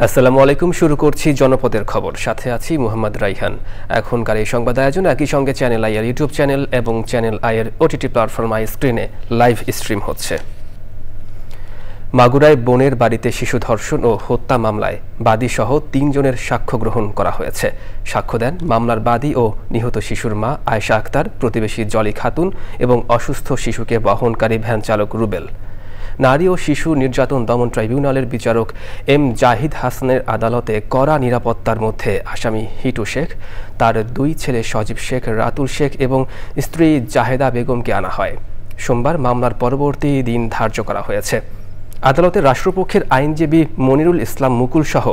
আসসালামু আলাইকুম। শুরু করছি জনপদের খবর, সাথে আছি মোহাম্মদ রাইহান। এখনকার এই সংবাদ আয়োজন একই সঙ্গে চ্যানেল আইয়ের ইউটিউব চ্যানেল এবং চ্যানেল আইয়ের ওটিটি প্ল্যাটফর্ম আই স্ক্রিনে লাইভ স্ট্রিম হচ্ছে। মাগুরায় বোনের বাড়িতে শিশু ধর্ষণ ও হত্যা মামলায় বাদীসহ ৩ জনের সাক্ষ্য গ্রহণ করা হয়েছে। সাক্ষ্য দেন মামলার বাদী ও নিহত শিশুর মা আয়েশা আক্তার, প্রতিবেশী জলি খাতুন এবং অসুস্থ শিশুকে বহনকারী ভ্যান চালক রুবেল। নারী ও শিশু নির্যাতন দমন ট্রাইব্যুনালের বিচারক এম জাহিদ হাসানের আদালতে কড়া নিরাপত্তার মধ্যে আসামি হিটু শেখ, তার ২ ছেলে সজীব শেখ, রাতুল শেখ এবং স্ত্রী জাহেদা বেগমকে আনা হয়। সোমবার মামলার পরবর্তী দিন ধার্য করা হয়েছে। আদালতে রাষ্ট্রপক্ষের আইনজীবী মনিরুল ইসলাম মুকুল সহ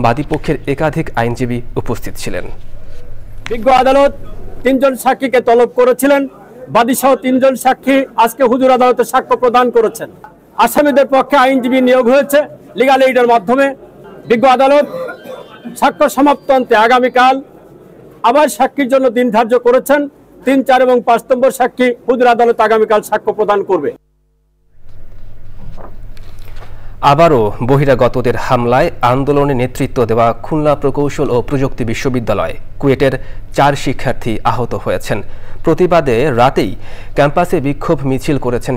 বাদীপক্ষের একাধিক আইনজীবী উপস্থিত ছিলেন। বিজ্ঞ আদালত ৩ জন সাক্ষীকে তলব করেছিলেন। বাদীসহ ৩ জন সাক্ষী আজকে হুজুর আদালতে সাক্ষ্য প্রদান করেছেন। আসামিদের পক্ষে আইনজীবী নিয়োগ হয়েছে লিগ্যাল এইডের মাধ্যমে। বিজ্ঞ আদালত সাক্ষ্য সমাপ্তান্তে আগামীকাল আবার সাক্ষীর জন্য দিন ধার্য করেছেন। ৩, ৪ এবং ৫ নম্বর সাক্ষী হুজুর আদালত আগামীকাল সাক্ষ্য প্রদান করবে। আবারও বহিরাগতদের হামলায় আন্দোলনে নেতৃত্ব দেওয়া খুলনা প্রকৌশল ও প্রযুক্তি বিশ্ববিদ্যালয় কুয়েটের ৪ শিক্ষার্থী আহত হয়েছেন। প্রতিবাদে রাতেই ক্যাম্পাসে বিক্ষোভ মিছিল করেছেন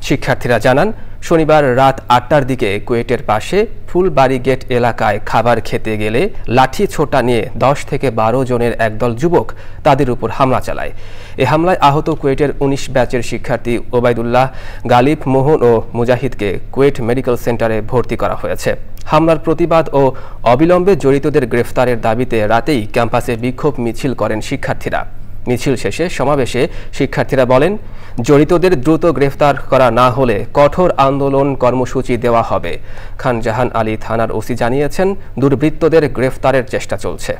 শিক্ষার্থীরা জানান, শনিবার রাত ৮টার দিকে কুয়েটের পাশে ফুলবাড়ি গেট এলাকায় খাবার খেতে গেলে লাঠি ছোটা নিয়ে ১০ থেকে ১২ জনের একদল যুবক তাদের উপর হামলা চালায়। এ হামলায় আহত কুয়েটের ১৯ ব্যাচের শিক্ষার্থী ওবায়দুল্লাহ, গালিব, মোহন ও মুজাহিদকে কুয়েট মেডিকেল সেন্টারে ভর্তি করা হয়েছে। হামলার প্রতিবাদ ও অবিলম্বে জড়িতদের গ্রেফতারের দাবিতে রাতেই ক্যাম্পাসে বিক্ষোভ মিছিল করেন শিক্ষার্থীরা। মিছিল শেষে সমাবেশে শিক্ষার্থীরা বলেন, জড়িতদের দ্রুত গ্রেফতার করা না হলে কঠোর আন্দোলন কর্মসূচি দেওয়া হবে। খান জাহান আলী থানার ওসি জানিয়েছেন, দুর্বৃত্তদের গ্রেফতারের চেষ্টা চলছে।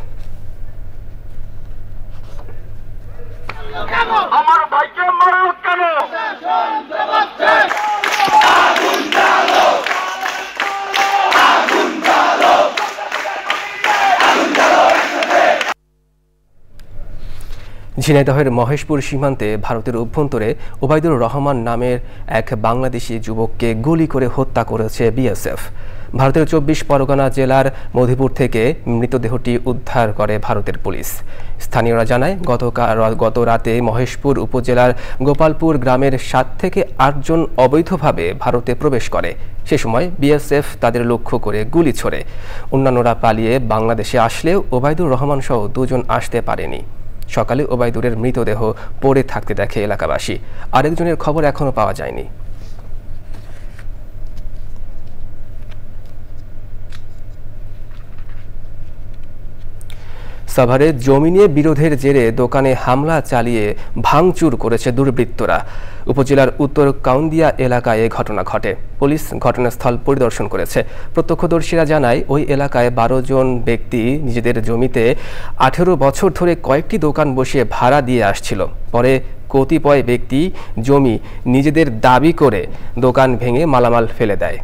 ঝিনাইদহের মহেশপুর সীমান্তে ভারতের অভ্যন্তরে ওবায়দুর রহমান নামের এক বাংলাদেশি যুবককে গুলি করে হত্যা করেছে বিএসএফ। ভারতের ২৪ পরগনা জেলার মধুপুর থেকে মৃতদেহটি উদ্ধার করে ভারতের পুলিশ। স্থানীয়রা জানায়, গত রাতে মহেশপুর উপজেলার গোপালপুর গ্রামের ৭ থেকে ৮ জন অবৈধভাবে ভারতে প্রবেশ করে। সে সময় বিএসএফ তাদের লক্ষ্য করে গুলি ছোড়ে। অন্যান্যরা পালিয়ে বাংলাদেশে আসলেও ওবায়দুর রহমান সহ ২ জন আসতে পারেনি। সকালে ওবায়দুরের মৃতদেহ পড়ে থাকতে দেখে এলাকাবাসী। আরেকজনের খবর এখনো পাওয়া যায়নি। সাভারে জমি নিয়ে বিরোধের জেরে দোকানে হামলা চালিয়ে ভাঙচুর করেছে দুর্বৃত্তরা। উপজেলার উত্তর কাউন্দিয়া এলাকায় এ ঘটনা ঘটে। পুলিশ ঘটনাস্থল পরিদর্শন করেছে। প্রত্যক্ষদর্শীরা জানায়, ওই এলাকায় ১২ জন ব্যক্তি নিজেদের জমিতে ১৮ বছর ধরে কয়েকটি দোকান বসিয়ে ভাড়া দিয়ে আসছিল। পরে কতিপয় ব্যক্তি জমি নিজেদের দাবি করে দোকান ভেঙে মালামাল ফেলে দেয়।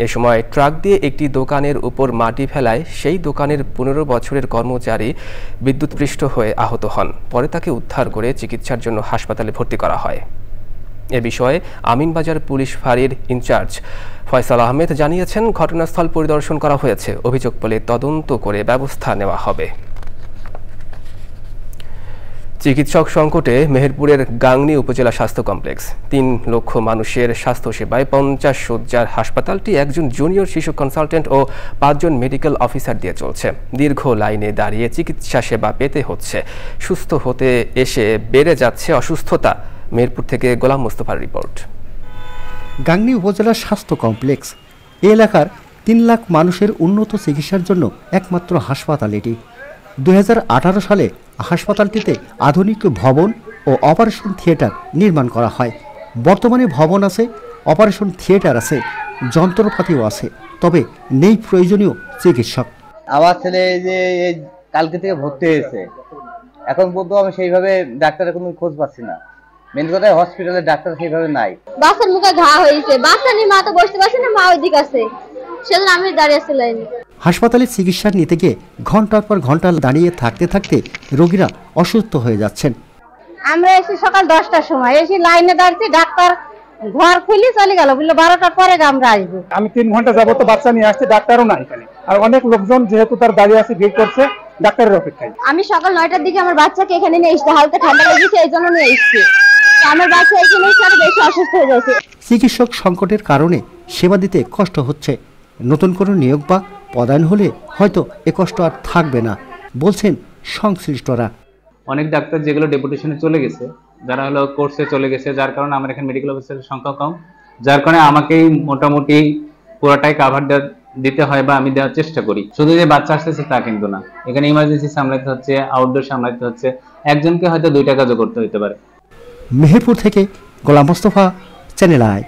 এ সময় ট্রাক দিয়ে একটি দোকানের উপর মাটি ফেলায় সেই দোকানের ১৫ বছরের কর্মচারী বিদ্যুৎপৃষ্ট হয়ে আহত হন। পরে তাকে উদ্ধার করে চিকিৎসার জন্য হাসপাতালে ভর্তি করা হয়। এ বিষয়ে আমিনবাজার পুলিশ ফাঁড়ির ইনচার্জ ফয়সাল আহমেদ জানিয়েছেন, ঘটনাস্থল পরিদর্শন করা হয়েছে। অভিযোগ পেলে তদন্ত করে ব্যবস্থা নেওয়া হবে। চিকিৎসক সংকটে মেহেরপুরের গাংনী উপজেলা স্বাস্থ্য কমপ্লেক্স ৩ লক্ষ মানুষের স্বাস্থ্যসেবায় ৫০ শয্যার হাসপাতালটি একজন জুনিয়র শিশু কনসালটেন্ট ও ৫ জন মেডিকেল অফিসার দিয়ে চলছে। দীর্ঘ লাইনে দাঁড়িয়ে চিকিৎসা সেবা পেতে হচ্ছে। সুস্থ হতে এসে বেড়ে যাচ্ছে অসুস্থতা। মেহেরপুর থেকে গোলাম মোস্তফার রিপোর্ট। গাংনী উপজেলার স্বাস্থ্য কমপ্লেক্স এ এলাকার ৩ লাখ মানুষের উন্নত চিকিৎসার জন্য একমাত্র হাসপাতাল এটি। ২০১৮ সালে হাসপাতালটিতে আধুনিক ভবন ও অপারেশন থিয়েটার নির্মাণ করা হয়। বর্তমানে ভবন আছে, অপারেশন থিয়েটার আছে, যন্ত্রপাতিও আছে, তবে নেই প্রয়োজনীয় চিকিৎসক। আমার ছেলে যে কালকে থেকে ভর্তি হয়েছে, এখন পর্যন্ত আমি সেইভাবে ডাক্তারের কোনো খোঁজ পাচ্ছি না। মেন কথা, হসপিটালে ডাক্তার সেইভাবে নাই। বাচ্চার মুখে ঘা হয়েছে, বাচ্চা নিয়ে মা তো বসতে পারছে না, মা ওইদিকে আছে, সেজন্য আমি দাঁড়িয়ে ছিলাম। হাসপাতালে চিকিৎসা নিতে গিয়ে ঘন্টার পর ঘন্টা দাঁড়িয়ে থাকতে থাকতে রোগীরা অসুস্থ হয়ে যাচ্ছেন। আমরা এসে সকাল 10টার সময় এসে লাইনে দাঁড়িয়েছি, ডাক্তার ঘর খুলে চলে গেল, বললো 12টার পরে আমরা আসবো। আমি 3 ঘন্টা যাবত বাচ্চা নিয়ে আসছি, ডাক্তারও নাই এখানে, আর অনেক লোকজন যেহেতু তার দাঁড়িয়ে আছে ভিড় করছে ডাক্তারের অপেক্ষায়। আমি সকাল 9টার দিকে আমার বাচ্চাকে এখানে নিয়ে এসেছি, হালকা ঠান্ডা লেগেছে এই জন্য নিয়ে এসেছি। আমার বাচ্চা এখানে এসে আরো বেশি অসুস্থ হয়ে যাচ্ছে। চিকিৎসক সংকটের কারণে সেবা দিতে কষ্ট হচ্ছে। নতুন কোনো নিয়োগ বা পদায়ন হলে হয়তো এ কষ্ট আর থাকবে না বলছেন সংশ্লিষ্টরা। অনেক ডাক্তার যেগুলো ডেপুটেশনে চলে গেছে, যারা হলো কোর্সে চলে গেছে, যার কারণে আমার এখানে মেডিকেল অফিসারের সংখ্যা কম, যার কারণে আমাকেই মোটামুটি পুরোটাই কাভার দিতে হয় বা আমি দেওয়ার চেষ্টা করি। শুধু যে বাচ্চা আসতেছে তা কিন্তু না, এখানে ইমার্জেন্সি সামলাতে হচ্ছে, আউটডোর সামলাতে হচ্ছে, একজনকে হয়তো 2টা কাজও করতে হতে পারে। মেহেরপুর থেকে গোলাম মোস্তফা, চ্যানেল আই।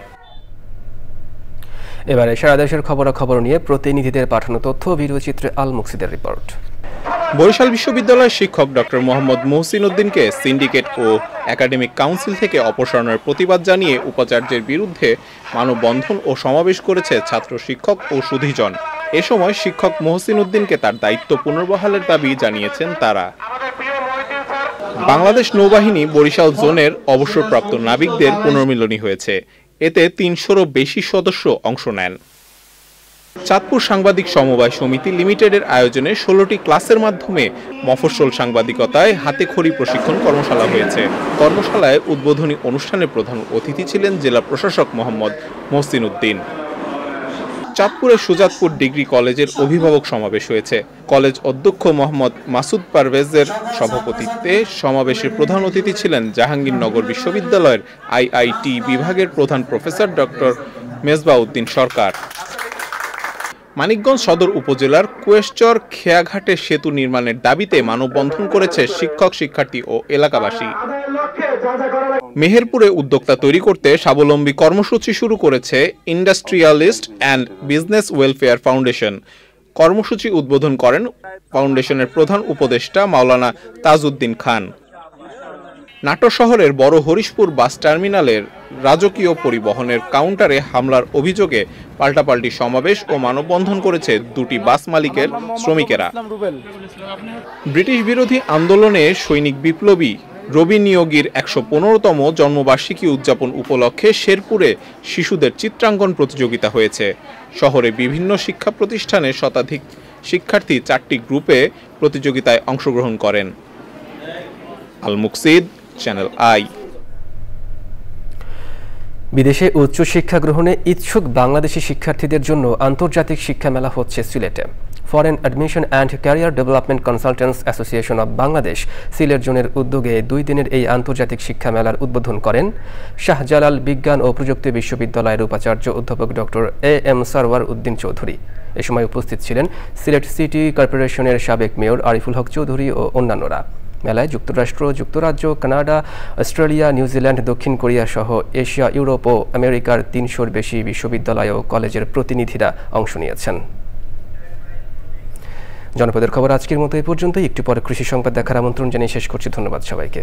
এবারে সারা দেশের খবরাখবর নিয়ে প্রতিনিধিদের পাঠানো তথ্য ভিডিওচিত্রে আল মুকসিদের রিপোর্ট। বরিশাল বিশ্ববিদ্যালয়ের শিক্ষক ডক্টর মোহাম্মদ মহসিন উদ্দিনকে সিন্ডিকেট ও একাডেমিক কাউন্সিল থেকে অপসারণের প্রতিবাদ জানিয়ে উপাচার্যের বিরুদ্ধে মানববন্ধন ও সমাবেশ করেছে ছাত্র শিক্ষক ও সুধীজন। এ সময় শিক্ষক মহসিন উদ্দিনকে তার দায়িত্ব পুনর্বহালের দাবি জানিয়েছেন তারা। বাংলাদেশ নৌবাহিনী বরিশাল জোনের অবসরপ্রাপ্ত নাবিকদের পুনর্মিলনী হয়েছে। এতে 300-রও বেশি সদস্য অংশ নেন। চাঁদপুর সাংবাদিক সমবায় সমিতি লিমিটেডের আয়োজনে 16টি ক্লাসের মাধ্যমে মফস্বল সাংবাদিকতায় হাতেখড়ি প্রশিক্ষণ কর্মশালা হয়েছে। কর্মশালায় উদ্বোধনী অনুষ্ঠানে প্রধান অতিথি ছিলেন জেলা প্রশাসক মোহাম্মদ মহসিন উদ্দিন। চাঁদপুরের সুজাতপুর ডিগ্রি কলেজের অভিভাবক সমাবেশ হয়েছে। কলেজ অধ্যক্ষ মোহাম্মদ মাসুদ পারভেজের সভাপতিত্বে সমাবেশে প্রধান অতিথি ছিলেন জাহাঙ্গীরনগর বিশ্ববিদ্যালয়ের আইআইটি বিভাগের প্রধান প্রফেসর ডক্টর মেজবাউদ্দিন সরকার। মানিকগঞ্জ সদর উপজেলার কুয়েশচর খেয়াঘাটে সেতু নির্মাণের দাবিতে মানববন্ধন করেছে শিক্ষক, শিক্ষার্থী ও এলাকাবাসী। মেহেরপুরে উদ্যোক্তা তৈরি করতে স্বাবলম্বী কর্মসূচি শুরু করেছে industrialist and business welfare foundation. কর্মসূচি উদ্বোধন করেন ফাউন্ডেশনের প্রধান উপদেষ্টা মাওলানা তাজউদ্দিন খান। নাটোর শহরের বড় হরিশপুর বাস টার্মিনালের রাজকীয় পরিবহনের কাউন্টারে হামলার অভিযোগে পাল্টাপাল্টি সমাবেশ ও মানববন্ধন করেছে 2টি বাস মালিকের শ্রমিকেরা। ব্রিটিশ বিরোধী আন্দোলনে সৈনিক বিপ্লবী রবি নিয়োগীর 115তম জন্মবার্ষিকী উদযাপন উপলক্ষে শেরপুরে শিশুদের চিত্রাঙ্কন প্রতিযোগিতা হয়েছে। শহরে বিভিন্ন শিক্ষা প্রতিষ্ঠানের শতাধিক শিক্ষার্থী 4টি গ্রুপে প্রতিযোগিতায় অংশগ্রহণ করেন। আল মুকসিদ, চ্যানেল আই। বিদেশে উচ্চশিক্ষা গ্রহণে ইচ্ছুক বাংলাদেশি শিক্ষার্থীদের জন্য আন্তর্জাতিক শিক্ষা মেলা হচ্ছে সিলেটে। Foreign admission and career development consultants association of Bangladesh Sylhet জোনের উদ্যোগে 2 দিনের এই আন্তর্জাতিক শিক্ষা মেলার উদ্বোধন করেন শাহজালাল বিজ্ঞান ও প্রযুক্তি বিশ্ববিদ্যালয়ের উপাচার্য অধ্যাপক ডক্টর AM সারওয়ার উদ্দিন চৌধুরী। এ সময় উপস্থিত ছিলেন সিলেট সিটি কর্পোরেশনের সাবেক মেয়র আরিফুল হক চৌধুরী ও অন্যান্যরা। মেলায় যুক্তরাষ্ট্র, যুক্তরাজ্য, কানাডা, অস্ট্রেলিয়া, নিউজিল্যান্ড, দক্ষিণ কোরিয়া সহ এশিয়া, ইউরোপ ও আমেরিকার 300-র বেশি বিশ্ববিদ্যালয় ও কলেজের প্রতিনিধিরা অংশ নিয়েছেন। জনপদের খবর আজকের মতো এই পর্যন্তই। একটু পরে কৃষি সংবাদ দেখার আমন্ত্রণ জানিয়ে শেষ করছি। ধন্যবাদ সবাইকে।